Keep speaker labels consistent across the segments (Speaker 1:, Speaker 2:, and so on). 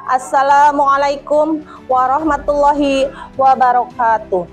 Speaker 1: Assalamualaikum warahmatullahi wabarakatuh.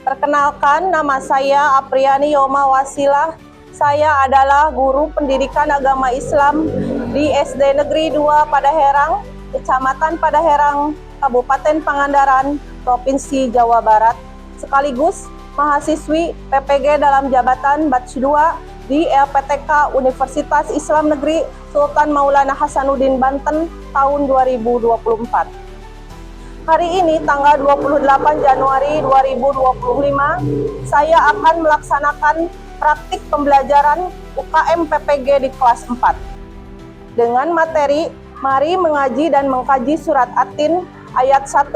Speaker 1: Perkenalkan, nama saya Apriani Yoma Wasilah. Saya adalah guru pendidikan agama Islam di SD Negeri 2 Padaherang, Kecamatan Padaherang, Kabupaten Pangandaran, Provinsi Jawa Barat, sekaligus mahasiswi PPG dalam jabatan Batch 2 di LPTK Universitas Islam Negeri Sultan Maulana Hasanuddin Banten tahun 2024. Hari ini tanggal 28 Januari 2025, saya akan melaksanakan praktik pembelajaran UKM PPG di kelas 4 dengan materi mari mengaji dan mengkaji surat At-Tin ayat 1-8.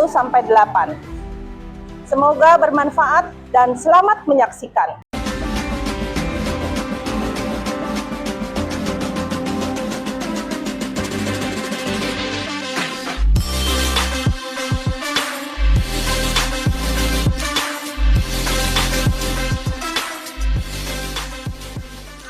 Speaker 1: Semoga bermanfaat dan selamat menyaksikan.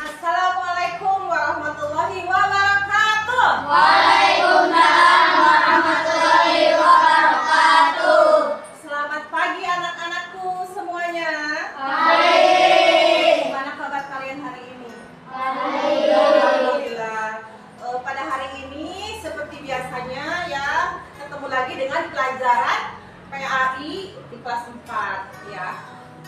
Speaker 1: Assalamualaikum warahmatullahi wabarakatuh.
Speaker 2: Waalaikumsalam warahmatullahi wabarakatuh.
Speaker 1: Selamat pagi anak-anakku semuanya.
Speaker 2: Baik.
Speaker 1: Gimana kabar kalian hari ini?
Speaker 2: Baik.
Speaker 1: Alhamdulillah. Pada hari ini seperti biasanya ya, ketemu lagi dengan pelajaran PAI di kelas 4 ya.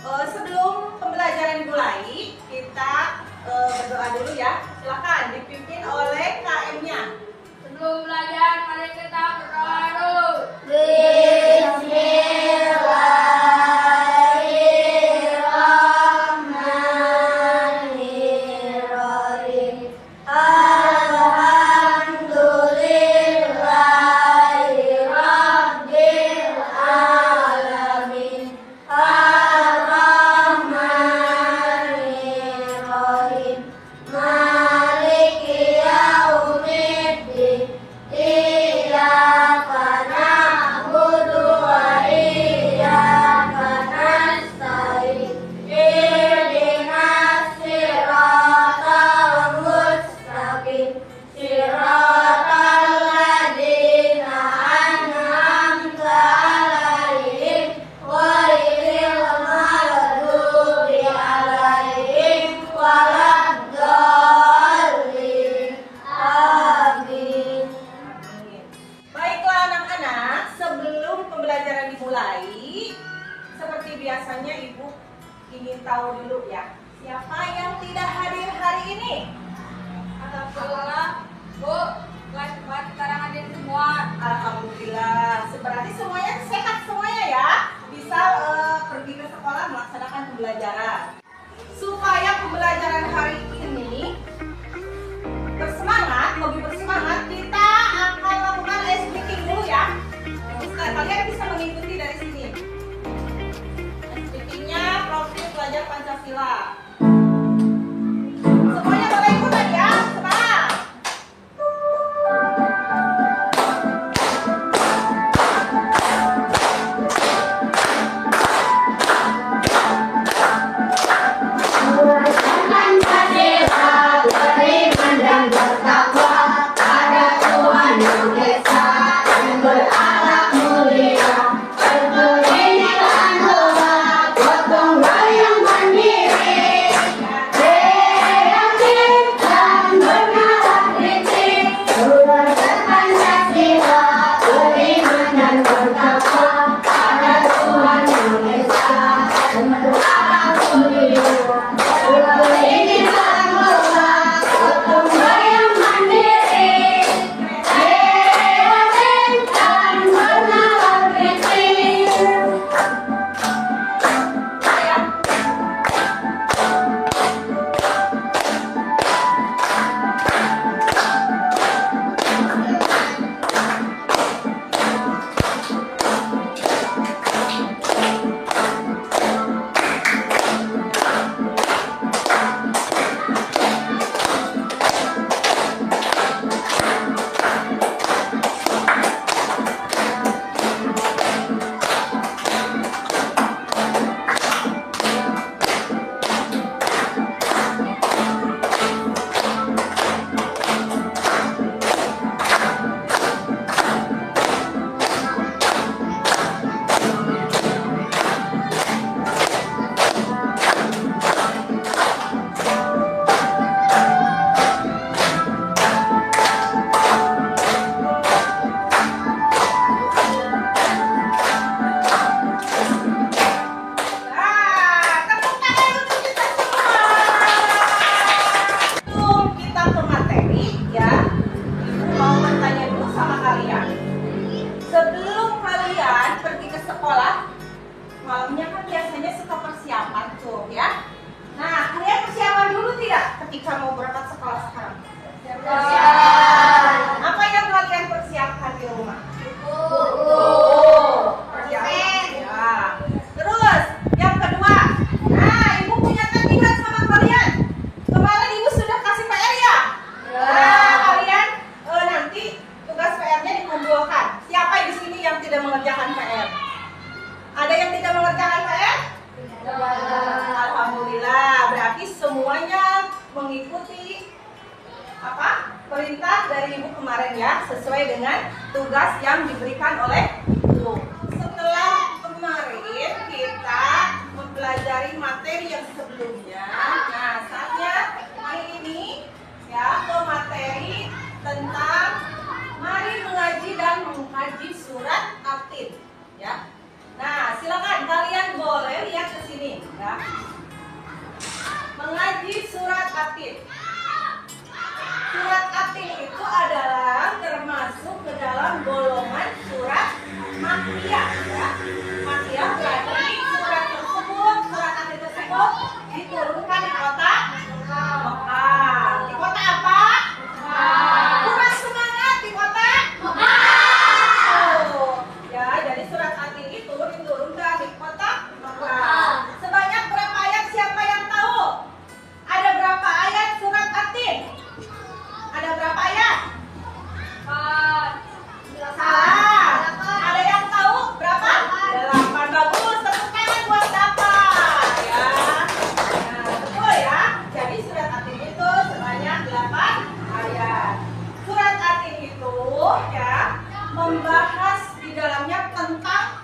Speaker 1: Sebelum pembelajaran dimulai, kita berdoa dulu ya. Silakan dipimpin oleh KM-nya.
Speaker 2: Sebelum belajar, mari kita berdoa dulu. Bismillahirrahmanirrahim. Alhamdulillahi rabbil alamin. Ar-Rahmanirrahim. Maliki yaumiddin. Iyyaka na'budu wa iyyaka nasta'in. Ihdinas siratal mustaqim.
Speaker 1: perintah dari ibu kemarin ya, sesuai dengan tugas yang diberikan oleh ibu. Setelah kemarin kita mempelajari materi yang sebelumnya, nah saatnya hari ini ya ke materi tentang mari mengaji dan mengkaji surat At-Tin ya. Nah, silakan kalian boleh lihat ke sini ya. Mengaji surat At-Tin. Surat At-Tin itu adalah termasuk ke dalam golongan surat Makkiyah ya. Makkiyah berarti surat tersebut, surat At-Tin tersebut diturunkan di kota Mekah. Di kota apa? Kurang semangat, di kota Mekah. Ya, jadi surat At-Tin itu diturunkan di kota Mekah. Sebanyak berapa ayat? Siapa yang tahu? Ada berapa ayat surat At-Tin? Ada berapa ayat?
Speaker 2: 4.
Speaker 1: Salah. Ada yang tahu berapa? 8. Bagus, tepuk tangan buat dapat ya. Nah, betul ya. Jadi surat At-Tin itu sebanyak 8 ayat. Surat At-Tin itu ya membahas di dalamnya tentang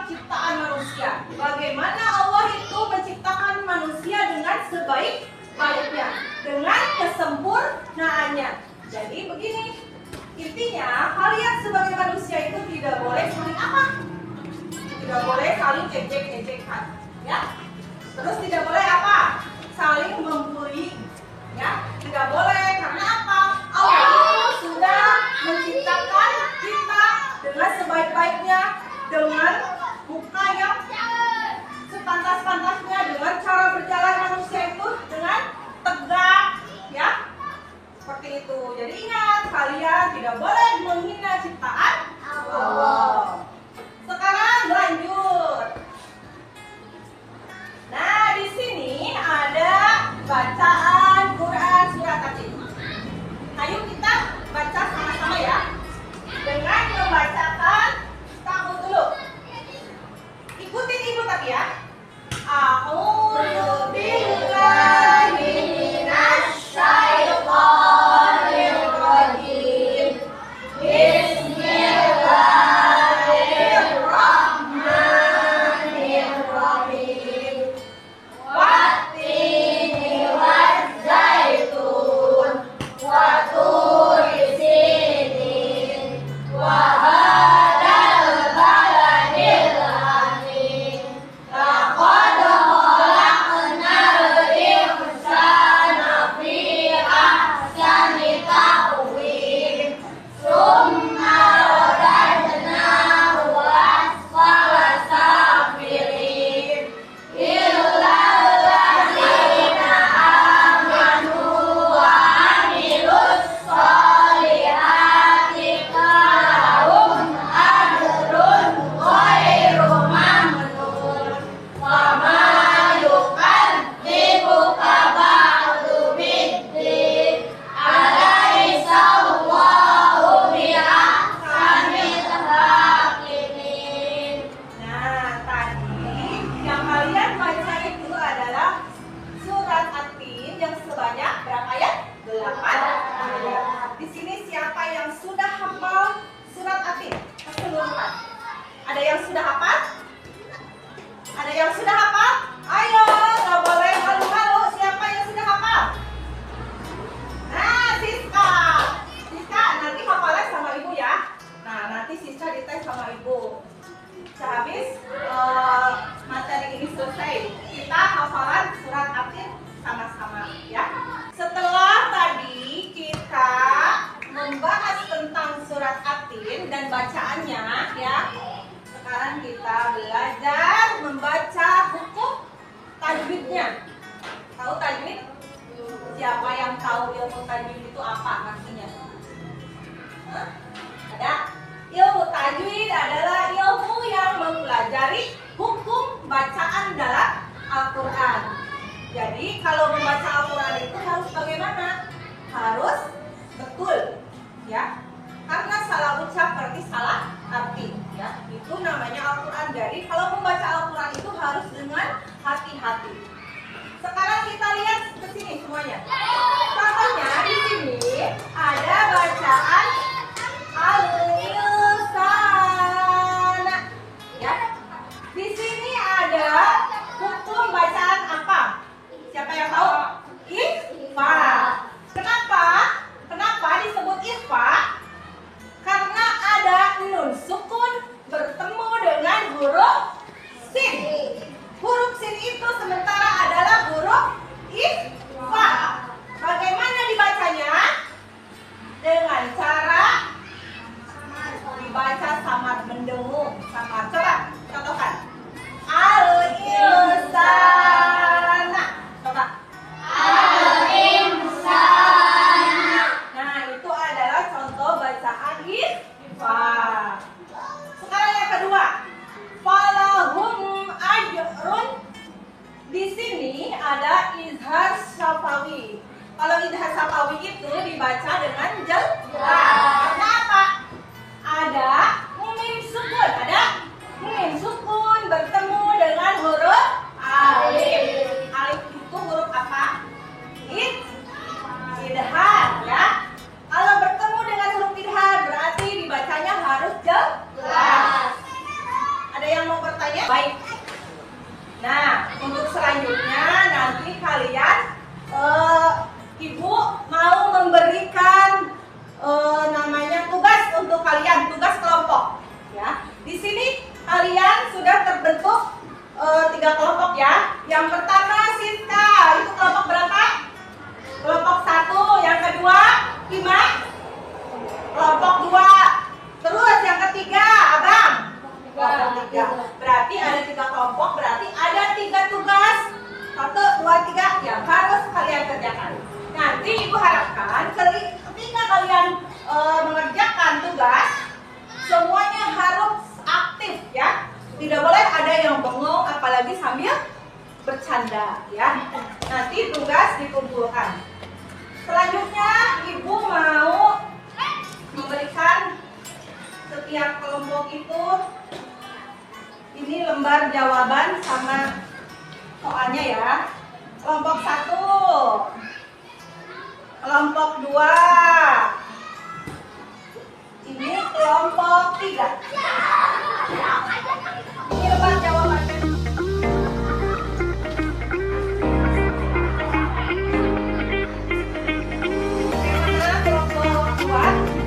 Speaker 1: ciptaan manusia. Bagaimana Allah itu menciptakan manusia dengan sebaik-baiknya, dengan kesempurnaannya. Jadi begini, intinya kalian sebagai manusia itu tidak boleh saling apa? Tidak boleh saling ejek-ejekan, ya. Terus tidak boleh apa? Saling membuli, ya. Tidak boleh, karena apa? Allah itu sudah menciptakan kita dengan sebaik-baiknya, dengan muka yang sepantas-pantasnya, dengan cara berjalan manusia itu dengan tegak, ya. Seperti itu. Jadi ingat, kalian tidak boleh menghina ciptaan Allah. Sekarang lanjut. Nah, di sini ada bacaan Quran surat At-Tin. Ayo kita baca sama-sama ya. Dengan membacakan kamu dulu. Ikutin ibu tapi ya. A'udzu billahi minasy syaithanir rajim. Bismillahirrahmanirrahim. Wattini wazzaitun wa turi sinin wa hadzal baladil amin. Laqad khalaqnal insana fi ahsani taqwim. Tsumma radadnahu asfala safilin. Illa alladzina amanu wa amilus solihati falahum ajrun ghairu mamnun. Wa ma yukadzibuka ba'du biddin. Alaysa Allahu biahkamil hakimin. Nah, tadi yang kalian baca itu adalah surat At-Tin yang sebanyak berapa ayat? 8 ayat. Di sini siapa yang sudah hafal surat At-Tin keseluruhan? Ada yang sudah hafal? Ada yang sudah hafal? Ayo, nggak boleh malu-malu. Siapa yang sudah hafal? Nah, Siska, nanti hafalnya sama ibu ya. Nah, nanti Siska dites sama ibu. Sehabis materi ini selesai, kita hafalan surat At-Tin sama-sama ya. Setelah tadi kita membahas tentang surat At-Tin dan bacaannya ya. Sekarang kita belajar membaca hukum tajwidnya. Tahu tajwid? Siapa yang tahu ilmu tajwid itu apa artinya? Hah? Ada? Ilmu tajwid adalah ilmu yang mempelajari hukum bacaan dalam Al-Quran. Jadi kalau membaca Al-Quran itu harus bagaimana? Harus betul, ya. Karena salah ucap berarti salah arti, ya. Itu namanya Al-Quran. Jadi kalau membaca Al-Quran itu harus dengan hati-hati. Sekarang kita lihat ke sini semuanya. Contohnya di sini dibaca dengan jelas. Kenapa? Ada mim sukun, bertemu dengan huruf alif. Alif itu huruf apa? Idhar ya. Kalau bertemu dengan huruf idhar berarti dibacanya harus jelas. Ada yang mau bertanya? Baik. Nah, untuk selanjutnya nanti kalian Ibu mau memberikan namanya tugas untuk kalian, tugas kelompok ya. Di sini kalian sudah terbentuk 3 kelompok ya. Yang pertama Siska, itu kelompok berapa? Kelompok 1. Yang kedua Hima, kelompok 2. Terus yang ketiga Abang, kelompok 3. Berarti ada 3 kelompok, berarti ada 3 tugas 1, 2, 3 yang harus kalian kerjakan. Nanti Ibu harapkan ketika kalian mengerjakan tugas, semuanya harus aktif ya. Tidak boleh ada yang bengong apalagi sambil bercanda ya. Nanti tugas dikumpulkan. Selanjutnya Ibu mau memberikan setiap kelompok itu ini lembar jawaban sama soalnya ya. Kelompok 1, kelompok 2, ini kelompok 3. Ini lembar jawabannya. Bagaimana kelompok 2?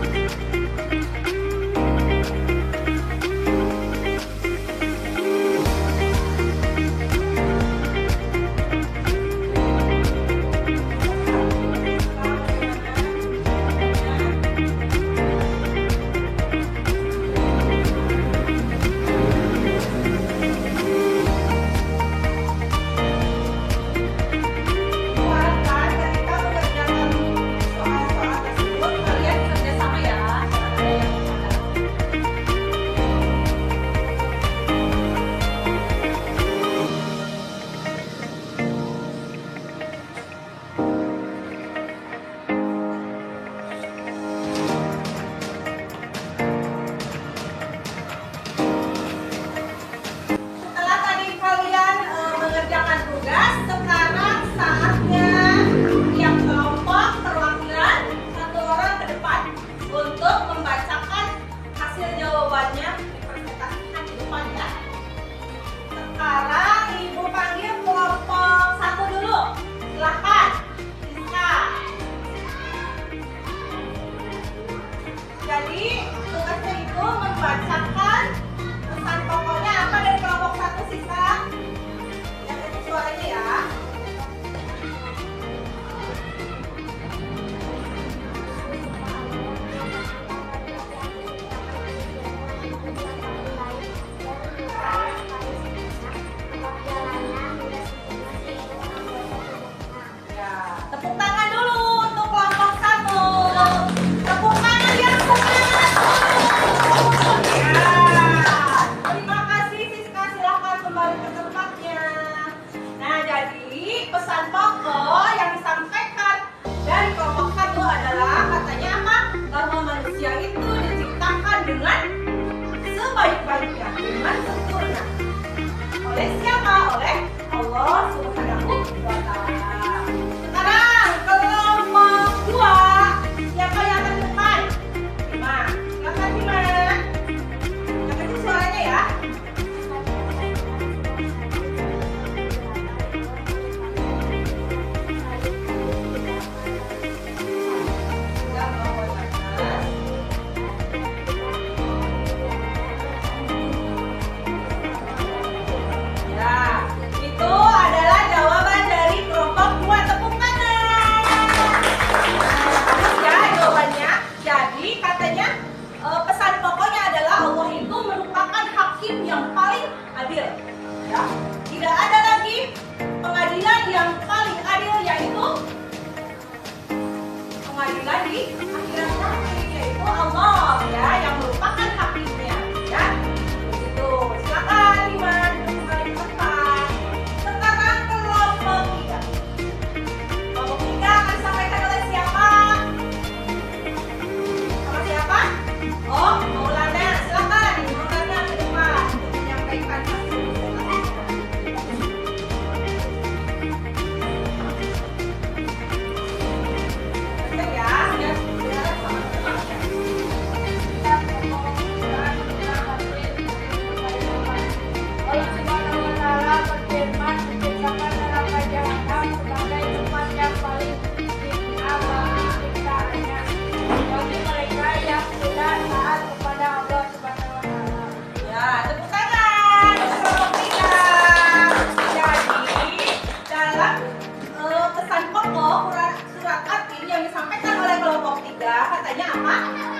Speaker 1: disampaikan oleh kelompok 3 katanya apa?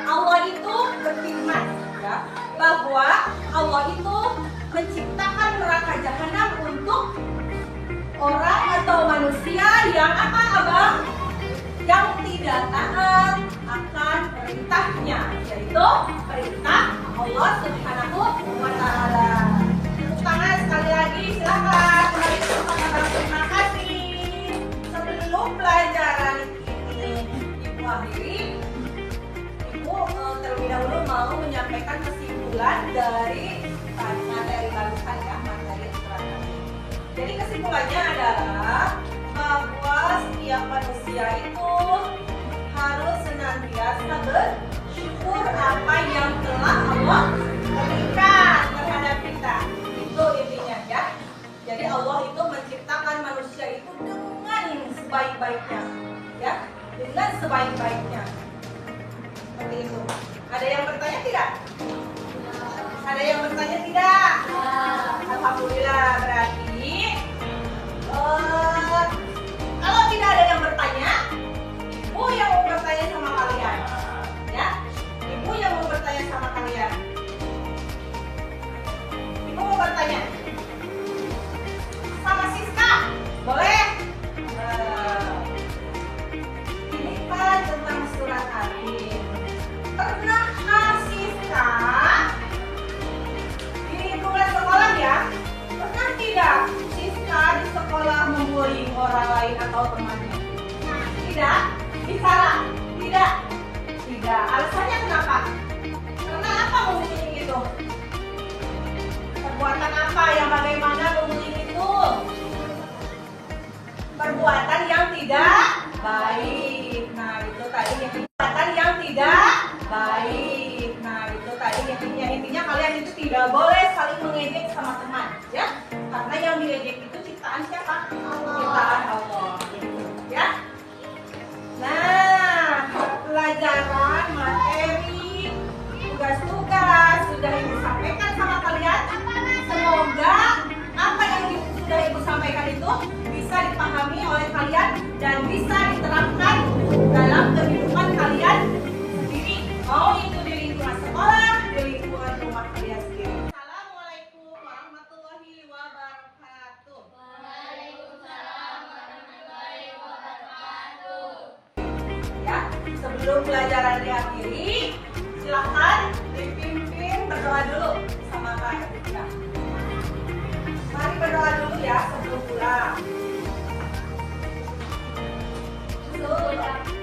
Speaker 1: Allah itu berfirman ya, bahwa Allah itu menciptakan neraka jahanam untuk orang atau manusia yang apa abang? Yang tidak taat akan perintahnya, yaitu perintah Allah Subhanahu wa Ta'ala. Tepuk tangan sekali lagi, silakan. Mari kita terima kasih. Sebelum pelajaran ini Ibu akhiri, Ibu terlebih dahulu mau menyampaikan kesimpulan dari materi barusan ya, materi terakhir. Jadi kesimpulannya adalah bahwa setiap manusia itu harus senantiasa bersyukur apa yang telah Allah berikan terhadap kita. Itu intinya ya. Jadi Allah itu menciptakan manusia itu dengan sebaik-baiknya, ya, dengan sebaik-baiknya. Seperti itu. Ada yang bertanya tidak? Ada yang bertanya tidak? Alhamdulillah, berarti kalau tidak ada yang bertanya, Ibu yang mau bertanya sama kalian, ya. Ibu yang mau bertanya sama kalian. Ibu mau bertanya sama Siska, boleh? Ini kan tentang surat Al-Ain. Pernahkah Siska di lingkungan sekolah ya? Pernah tidak Siska di sekolah membuli orang lain atau temannya? Tidak? Bicara? Tidak? Tidak. Alasannya kenapa? Karena apa membuli itu? Perbuatan apa yang bagaimana membuli itu? Perbuatan yang tidak baik. Nah, itu tadi yang perbuatan yang tidak baik. Nah, itu tadi intinya kalian itu tidak boleh saling mengejek sama teman, ya. Karena yang diejek itu ciptaan siapa? Allah. Ciptaan Allah. Ya. Nah, pelajaran materi tugas-tugas sudah Ibu sampaikan sama kalian. Semoga apa yang sudah Ibu sampaikan itu bisa dipahami oleh kalian dan bisa diterapkan dalam kehidupan kalian sendiri. Mau itu di lingkungan sekolah, di lingkungan rumah kalian sendiri. Assalamualaikum warahmatullahi wabarakatuh.
Speaker 2: Waalaikumsalam warahmatullahi wabarakatuh.
Speaker 1: Ya, sebelum pelajaran diakhiri, silakan dipimpin berdoa dulu sama Kak Erika. Mari berdoa dulu ya sebelum pulang. Dulu.